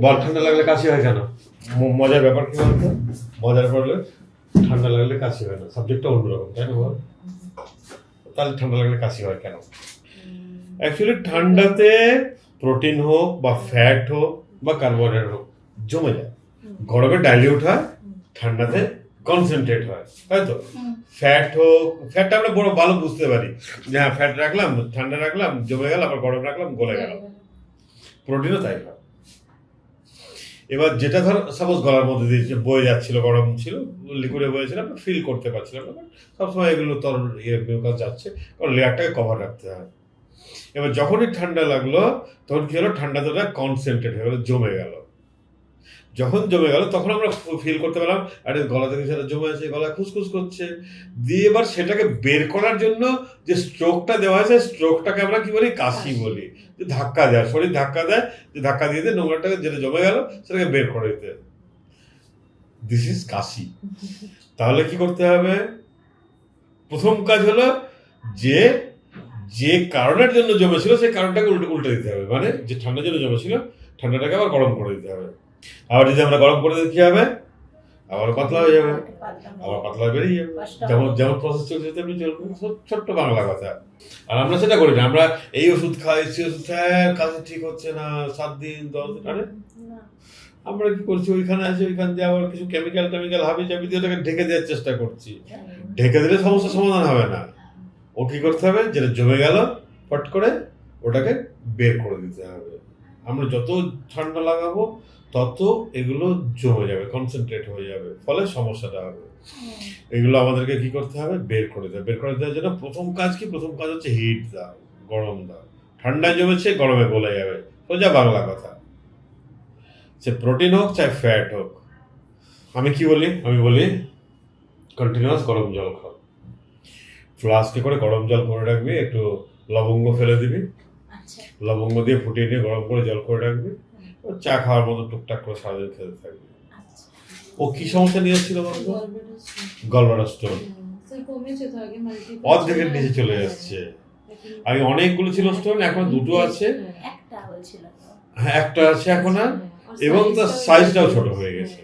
বল ঠান্ডা লাগলে কাশি হয় কেন? মজার ব্যাপার কি বলতো? মজার পড়লে ঠান্ডা লাগলে কাশি হয় না, সাবজেক্টটা অন্যরকম, তাই না বল? তাহলে ঠান্ডা লাগলে কাশি হয় কেন? অ্যাকচুয়ালি ঠান্ডাতে প্রোটিন হোক বা ফ্যাট হোক বা কার্বোহাইড্রেট হোক জমে যায়, গরমে ডাইলিউট হয়, ঠান্ডাতে কনসেন্ট্রেট হয়, তাই তো? ফ্যাট হোক, ফ্যাটটা আমরা বড় ভালো বুঝতে পারি যে হ্যাঁ ফ্যাট রাখলাম, ঠান্ডা রাখলাম, জমে গেল, আবার গরম রাখলাম, গলে গেল। প্রোটিনও তাই হয়। এবার যেটা ধর সাপোজ গলার মধ্যে দিয়ে বয়ে যাচ্ছিল, গরম ছিল, লিকুইডে বয়েছিল, আমরা ফিল করতে পারছিলাম না, সবসময় এগুলো তরল মিউকাস যাচ্ছে, কারণ লেয়ারটাকে কভার রাখতে হয়। এবার যখনই ঠান্ডা লাগলো তখন কি হলো, ঠান্ডাটা কনসেন্ট্রেট হয়ে গেলো, জমে গেল। যখন জমে গেল তখন আমরা ফিল করতে পারলাম আরে গলা থেকে সেটা জমে আছে, গলা খুসখুস করছে। দিয়ে এবার সেটাকে বের করার জন্য যে স্ট্রোকটা দেওয়া আছে, স্ট্রোকটাকে আমরা কি বলি, কাশি বলি। যে ধাক্কা দেয়, শরীর ধাক্কা দেয়, যে ধাক্কা দিয়ে দিয়ে নোংরাটাকে যেটা জমে গেল সেটাকে বের করে দিতে, দিস ইজ কাশি। তাহলে কি করতে হবে? প্রথম কাজ হলো যে যে কারণের জন্য জমেছিল সেই কারণটাকে উল্টে দিতে হবে, মানে যে ঠান্ডার জন্য জমেছিল ঠান্ডাটাকে আবার গরম করে দিতে হবে। আবার যদি আমরা গরম করে দিই কি হবে? আবার পাতলা হয়ে যাবে, আবার পাতলা বেরিয়ে যাবে। যেমন যেমন প্রসেস চলছে তেমনি চলবে, ছোট্ট বাংলা কথা। আর আমরা সেটা করি না, আমরা এই ওষুধ খাই, সেই ওষুধ খাই, কাজ ঠিক হচ্ছে না, 7 দিন 10 দিন, আরে আমরা কি করছি, ওইখানে আছে, ওইখান দিয়ে আবার কিছু কেমিক্যাল হাবি জাবি দিয়ে ওটাকে ঢেকে দেওয়ার চেষ্টা করছি। ঢেকে দিলে সমস্যার সমাধান হবে না। ও কি করতে হবে, যেটা জমে গেল ফট করে ওটাকে বের করে দিতে হবে। আমরা যত ঠান্ডা লাগাবো তত এগুলো জমে যাবে, কনসেন্ট্রেট হয়ে যাবে, ফলে সমস্যাটা হবে। এগুলো আমাদেরকে কি করতে হবে, বের করে দেবে। বের করে দেওয়ার জন্য প্রথম কাজ কি? প্রথম কাজ হচ্ছে হিট দাও, গরম দাও। ঠান্ডায় জমেছে গরমে গলে যাবে, সোজা বাংলা কথা। সে প্রোটিন হোক চাই ফ্যাট হোক, আমি কি বলি, আমি বলি কন্টিনিউয়াস গরম জল খাও। ফ্লাস্কে করে গরম জল করে রাখবি, একটু লবঙ্গ ফেলে দিবি, লবঙ্গ দিয়ে ফুটিয়ে নিয়ে গরম করে জল করে রাখবি, চা খাওয়ার মতো টুকটাক করে সারাদিন খেতে থাকবি। ও কি সমস্যা নিয়েছিল বলতো? গলব্লাডার স্টোন অর্ধেকের নিচে চলে যাচ্ছে। আগে অনেকগুলো ছিল স্টোন, এখন 2টো আছে। হ্যাঁ, একটা আছে এখন, আর এবং তার সাইজটাও ছোট হয়ে গেছে।